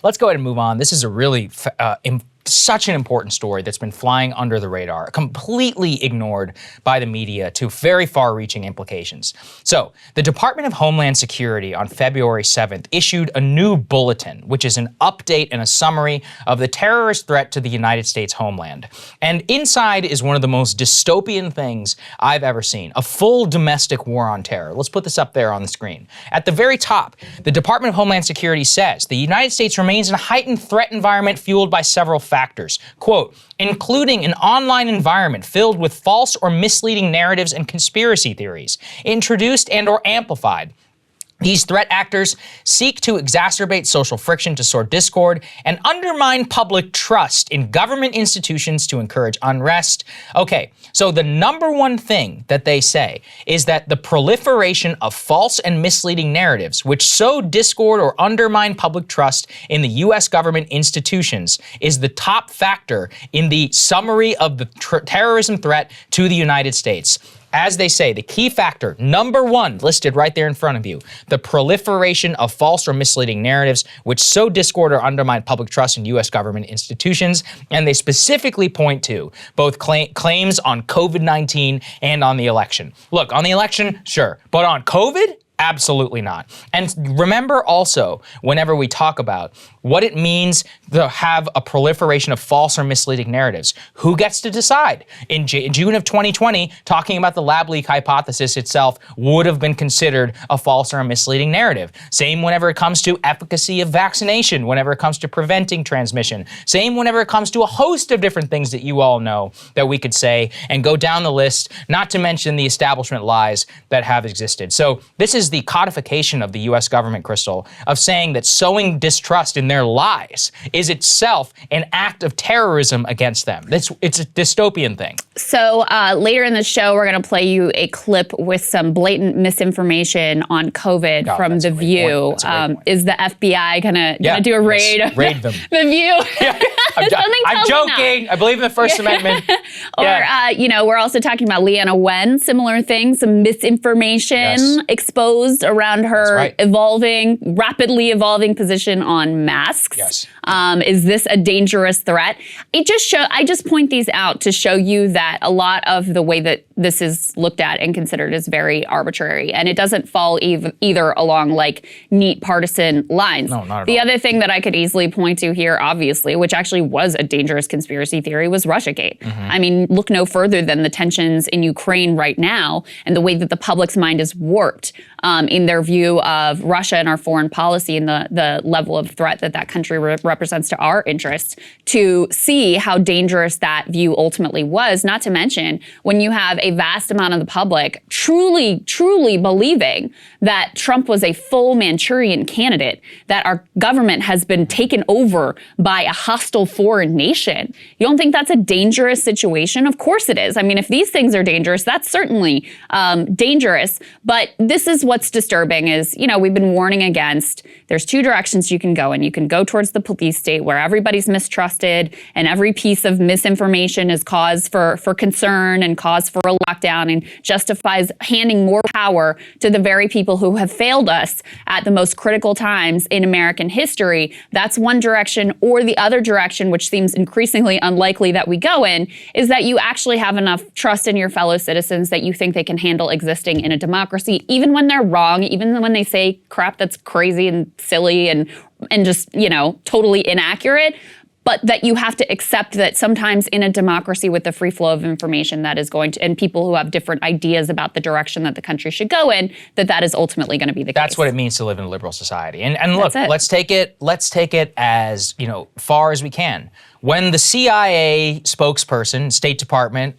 let's go ahead and move on. This is a really such an important story that's been flying under the radar, completely ignored by the media to very far-reaching implications. So, the Department of Homeland Security on February 7th issued a new bulletin, which is an update and a summary of the terrorist threat to the United States homeland. And inside is one of the most dystopian things I've ever seen, a full domestic war on terror. Let's put this up there on the screen. At the very top, the Department of Homeland Security says the United States remains in a heightened threat environment fueled by several factors. Quote, including an online environment filled with false or misleading narratives and conspiracy theories, introduced and or amplified. These threat actors seek to exacerbate social friction to sow discord and undermine public trust in government institutions to encourage unrest. Okay, so the number one thing that they say is that the proliferation of false and misleading narratives which sow discord or undermine public trust in the U.S. government institutions is the top factor in the summary of the terrorism threat to the United States. As they say, the key factor, number one, listed right there in front of you, the proliferation of false or misleading narratives which sow discord or undermine public trust in U.S. government institutions. And they specifically point to both claims on COVID-19 and on the election. Look, on the election, sure, but on COVID? Absolutely not. And remember also, whenever we talk about what it means to have a proliferation of false or misleading narratives, who gets to decide? In June of 2020, talking about the lab leak hypothesis itself would have been considered a false or a misleading narrative. Same whenever it comes to efficacy of vaccination, whenever it comes to preventing transmission. Same whenever it comes to a host of different things that you all know that we could say and go down the list, not to mention the establishment lies that have existed. So this is the codification of the U.S. government, Krystal, of saying that sowing distrust in their lies is itself an act of terrorism against them. It's a dystopian thing. So later in the show, we're going to play you a clip with some blatant misinformation on COVID from The View. Is the FBI going to do a raid of raid them. The View? Yeah. I'm joking. I believe in the First Amendment. Or, we're also talking about Leanna Wen, similar things, some misinformation exposed around her rapidly evolving position on masks. Yes. Is this a dangerous threat? I just point these out to show you that a lot of the way that this is looked at and considered is very arbitrary, and it doesn't fall either along like neat partisan lines. No, not at all. The other thing that I could easily point to here, obviously, which actually was a dangerous conspiracy theory, was Russiagate. Mm-hmm. I mean, look no further than the tensions in Ukraine right now and the way that the public's mind is warped in their view of Russia and our foreign policy and the level of threat that country represents to our interests, to see how dangerous that view ultimately was, not to mention when you have a vast amount of the public truly, truly believing that Trump was a full Manchurian candidate, that our government has been taken over by a hostile foreign nation. You don't think that's a dangerous situation? Of course it is. I mean, if these things are dangerous, that's certainly dangerous. But this is what's disturbing is, we've been warning against, there's two directions you can go in. You can go towards the police state where everybody's mistrusted and every piece of misinformation is cause for concern and cause for a lockdown and justifies handing more power to the very people who have failed us at the most critical times in American history. That's one direction. Or the other direction, which seems increasingly unlikely that we go in, is that you actually have enough trust in your fellow citizens that you think they can handle existing in a democracy, even when they're wrong, even when they say crap that's crazy and silly and just, totally inaccurate. But that you have to accept that sometimes in a democracy with the free flow of information that is going to, and people who have different ideas about the direction that the country should go in, that is ultimately going to be the case. That's what it means to live in a liberal society. And look, let's take it as, far as we can. When the CIA spokesperson, State Department,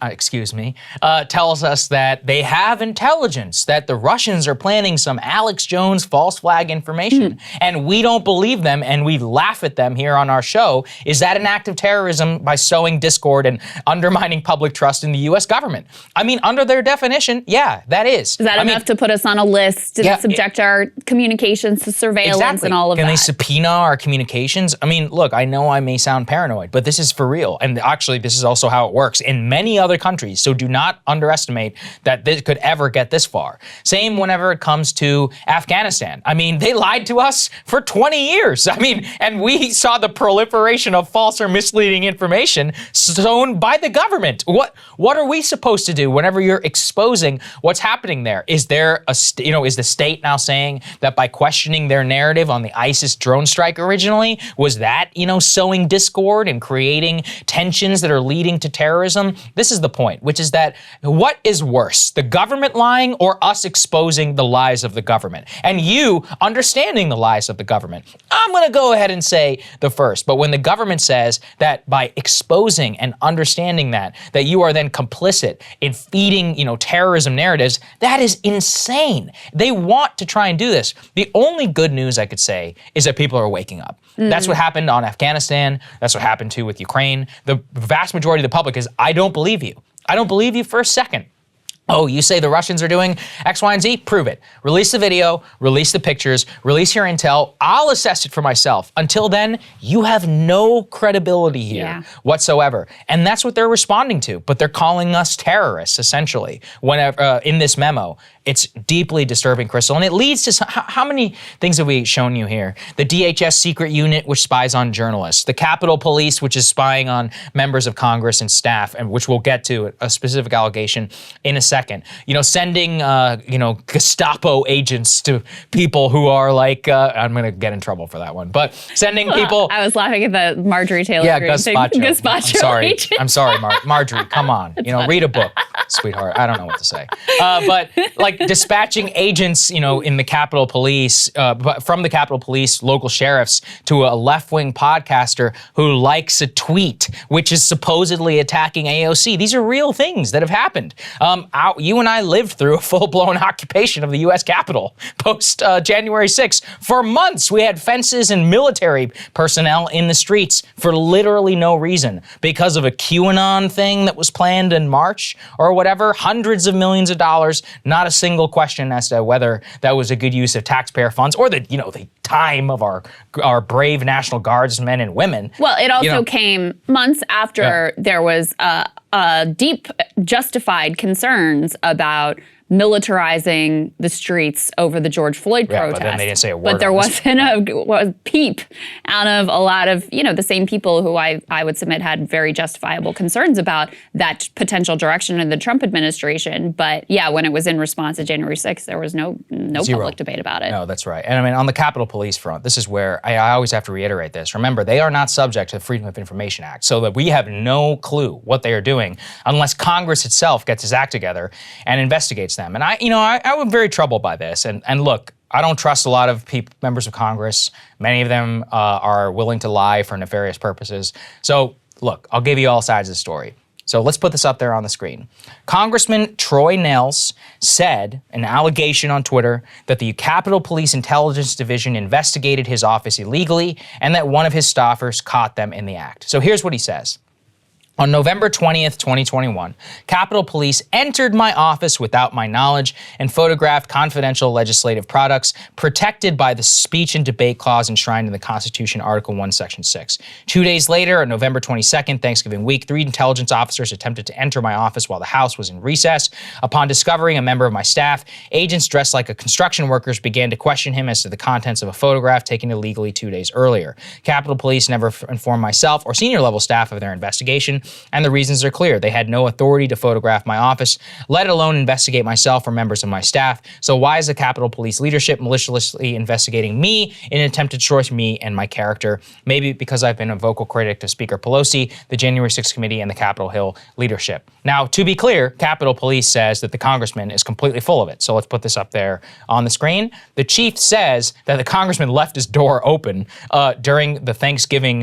tells us that they have intelligence, that the Russians are planning some Alex Jones false flag information, and we don't believe them and we laugh at them here on our show, is that an act of terrorism by sowing discord and undermining public trust in the U.S. government? I mean, under their definition, yeah, that is. Is that enough to put us on a list and subject our communications to surveillance and all of that? Can they subpoena our communications? I mean, look, I know I may sound paranoid, side, but this is for real. And actually, this is also how it works in many other countries. So do not underestimate that this could ever get this far. Same whenever it comes to Afghanistan. I mean, they lied to us for 20 years. I mean, and we saw the proliferation of false or misleading information sown by the government. What are we supposed to do whenever you're exposing what's happening there? Is there is the state now saying that by questioning their narrative on the ISIS drone strike originally, was that, sowing discord and creating tensions that are leading to terrorism? This is the point, which is that what is worse, the government lying or us exposing the lies of the government? And you understanding the lies of the government. I'm going to go ahead and say the first, but when the government says that by exposing and understanding that you are then complicit in feeding, terrorism narratives, that is insane. They want to try and do this. The only good news I could say is that people are waking up. That's what happened on Afghanistan. That's what happened too with Ukraine. The vast majority of the public is, I don't believe you. I don't believe you for a second. Oh, you say the Russians are doing X, Y, and Z? Prove it. Release the video, release the pictures, release your intel. I'll assess it for myself. Until then, you have no credibility here whatsoever. And that's what they're responding to. But they're calling us terrorists, essentially, whenever in this memo. It's deeply disturbing, Krystal, and it leads to how many things have we shown you here? The DHS secret unit, which spies on journalists. The Capitol Police, which is spying on members of Congress and staff, and which we'll get to a specific allegation in a second. Sending, Gestapo agents to people who are like, I'm going to get in trouble for that one, but sending people. I was laughing at the Marjorie Taylor Greene thing. Gazpacho. I'm sorry, Marjorie, come on. Read a book, sweetheart. I don't know what to say. But like dispatching agents, in the Capitol Police, from the Capitol Police, local sheriffs, to a left-wing podcaster who likes a tweet, which is supposedly attacking AOC. These are real things that have happened. You and I lived through a full-blown occupation of the U.S. Capitol post January 6th. For months, we had fences and military personnel in the streets for literally no reason because of a QAnon thing that was planned in March or whatever. Hundreds of millions of dollars, not a single question as to whether that was a good use of taxpayer funds or the time of our brave National Guardsmen and women. Well, it also came months after there was deep justified concerns about militarizing the streets over the George Floyd protest. But then they didn't say a word. But there wasn't a peep out of a lot of, the same people who I would submit had very justifiable concerns about that potential direction of the Trump administration. But when it was in response to January 6th, there was no public debate about it. No, that's right. And on the Capitol Police front, this is where I always have to reiterate this. Remember, they are not subject to the Freedom of Information Act, so that we have no clue what they are doing unless Congress itself gets its act together and investigates them. And I'm very troubled by this. And look, I don't trust a lot of members of Congress. Many of them are willing to lie for nefarious purposes. So look, I'll give you all sides of the story. So let's put this up there on the screen. Congressman Troy Nehls said, an allegation on Twitter, that the Capitol Police Intelligence Division investigated his office illegally and that one of his staffers caught them in the act. So here's what he says. On November 20th, 2021, Capitol Police entered my office without my knowledge and photographed confidential legislative products protected by the speech and debate clause enshrined in the Constitution, Article 1, Section 6. 2 days later, on November 22nd, Thanksgiving week, 3 intelligence officers attempted to enter my office while the House was in recess. Upon discovering a member of my staff, agents dressed like construction workers began to question him as to the contents of a photograph taken illegally 2 days earlier. Capitol Police never informed myself or senior level staff of their investigation. And the reasons are clear. They had no authority to photograph my office, let alone investigate myself or members of my staff. So why is the Capitol Police leadership maliciously investigating me in an attempt to destroy me and my character? Maybe because I've been a vocal critic to Speaker Pelosi, the January 6th committee, and the Capitol Hill leadership. Now, to be clear, Capitol Police says that the congressman is completely full of it. So let's put this up there on the screen. The chief says that the congressman left his door open during the Thanksgiving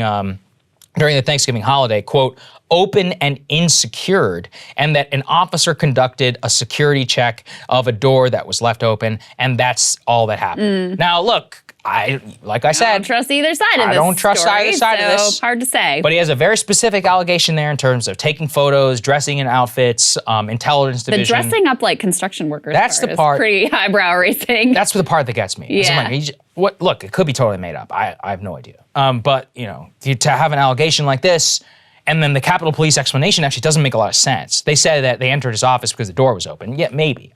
holiday, quote, open and insecured, and that an officer conducted a security check of a door that was left open, and that's all that happened. Now, look, I don't trust either side of this. I don't trust either side of this. Hard to say. But he has a very specific allegation there in terms of taking photos, dressing in outfits, intelligence division. The dressing up like construction workers That's the part. Is pretty eyebrow raising. That's the part that gets me. Yeah. look, it could be totally made up. I have no idea. But, to have an allegation like this, and then the Capitol Police explanation actually doesn't make a lot of sense. They said that they entered his office because the door was open. Yeah, maybe.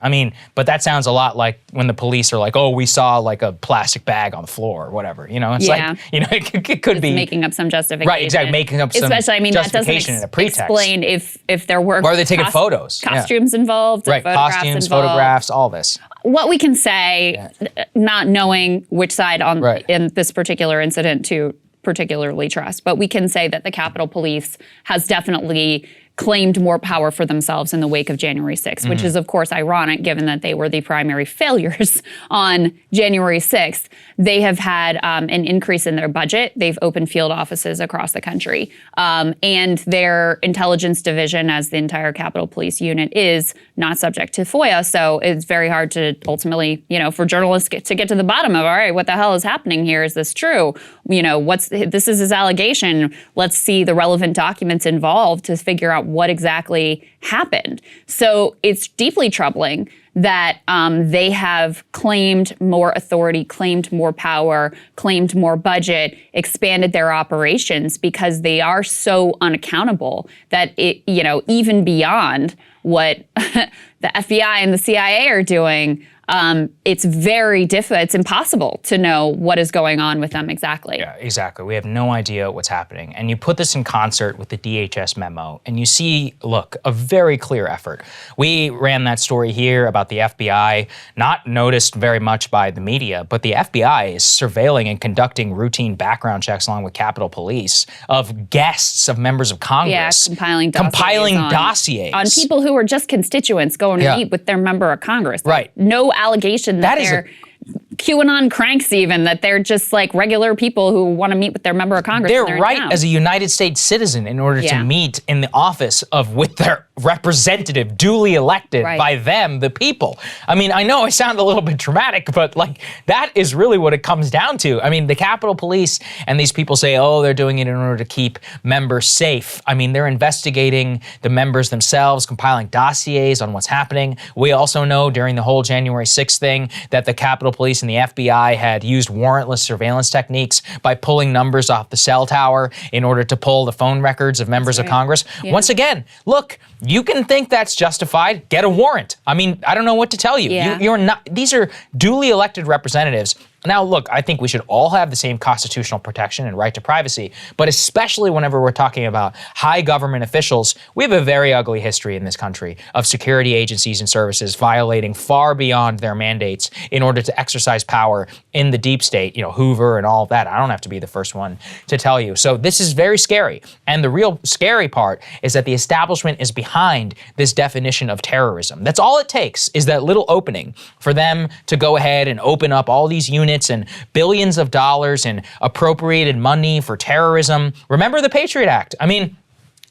But that sounds a lot like when the police are like, oh, we saw like a plastic bag on the floor or whatever. It's like, it could be making up some justification. Right, exactly, making up some justification and a pretext. Explain if there were or are they taking photos? Costumes involved, right, costumes, photographs, all this. What we can say, not knowing which side in this particular incident to particularly trust, but we can say that the Capitol Police has definitely claimed more power for themselves in the wake of January 6th, which is, of course, ironic given that they were the primary failures on January 6th. They have had an increase in their budget. They've opened field offices across the country. And their intelligence division, as the entire Capitol Police unit, is not subject to FOIA. So it's very hard to ultimately, for journalists to get to the bottom of, all right, what the hell is happening here? Is this true? This is his allegation. Let's see the relevant documents involved to figure out what exactly happened. So it's deeply troubling that they have claimed more authority, claimed more power, claimed more budget, expanded their operations because they are so unaccountable that even beyond what the FBI and the CIA are doing, it's very difficult. It's impossible to know what is going on with them exactly. Yeah, exactly. We have no idea what's happening. And you put this in concert with the DHS memo, and you see, look, a very clear effort. We ran that story here about the FBI, not noticed very much by the media, but the FBI is surveilling and conducting routine background checks along with Capitol Police of guests of members of Congress. Yeah, compiling dossiers. On people who are just constituents going to meet with their member of Congress. Right. No allegation that they're QAnon cranks even, that they're just like regular people who want to meet with their member of Congress. They're right as a United States citizen in order to meet in the office with their representative duly elected by them, the people. I know I sound a little bit dramatic, but that is really what it comes down to. The Capitol Police and these people say, oh, they're doing it in order to keep members safe. They're investigating the members themselves, compiling dossiers on what's happening. We also know during the whole January 6th thing that the Capitol Police and the FBI had used warrantless surveillance techniques by pulling numbers off the cell tower in order to pull the phone records of members of Congress. Yeah. Once again, look, you can think that's justified. Get a warrant. I don't know what to tell you. Yeah. You're not. These are duly elected representatives. Now, look, I think we should all have the same constitutional protection and right to privacy, but especially whenever we're talking about high government officials, we have a very ugly history in this country of security agencies and services violating far beyond their mandates in order to exercise power in the deep state, Hoover and all of that. I don't have to be the first one to tell you. So this is very scary. And the real scary part is that the establishment is behind this definition of terrorism. That's all it takes, is that little opening for them to go ahead and open up all these units and billions of dollars in appropriated money for terrorism. Remember the Patriot Act.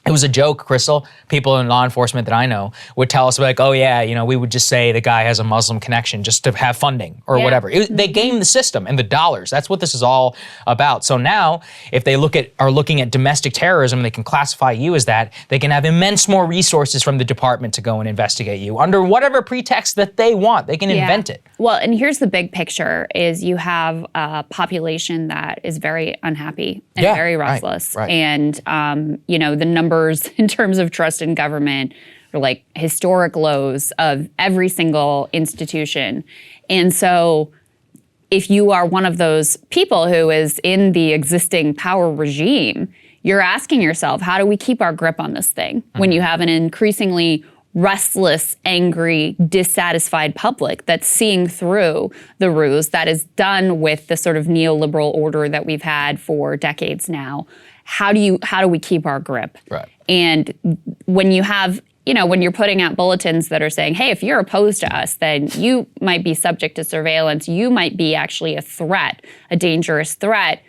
It was a joke, Krystal. People in law enforcement that I know would tell us like, oh yeah, we would just say the guy has a Muslim connection just to have funding or whatever. They game the system and the dollars. That's what this is all about. So now, if they are looking at domestic terrorism, they can classify you as that. They can have immense more resources from the department to go and investigate you under whatever pretext that they want. They can invent it. Well, and here's the big picture: is you have a population that is very unhappy and very restless, and the numbers in terms of trust in government are like historic lows of every single institution. And so if you are one of those people who is in the existing power regime, you're asking yourself, how do we keep our grip on this thing when you have an increasingly restless, angry, dissatisfied public that's seeing through the ruse that is done with the sort of neoliberal order that we've had for decades now? How do we keep our grip? Right. And when you have, when you're putting out bulletins that are saying, hey, if you're opposed to us, then you might be subject to surveillance. You might be actually a threat, a dangerous threat.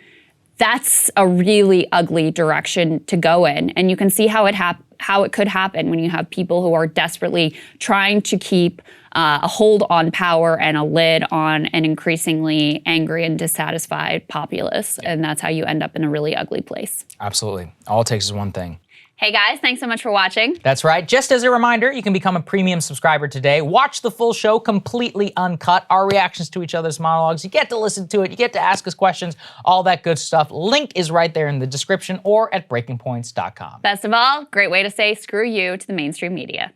That's a really ugly direction to go in. And you can see how it could happen when you have people who are desperately trying to keep a hold on power and a lid on an increasingly angry and dissatisfied populace. And that's how you end up in a really ugly place. Absolutely. All it takes is one thing. Hey guys, thanks so much for watching. That's right. Just as a reminder, you can become a premium subscriber today. Watch the full show completely uncut, our reactions to each other's monologues. You get to listen to it, you get to ask us questions, all that good stuff. Link is right there in the description or at breakingpoints.com. Best of all, great way to say screw you to the mainstream media.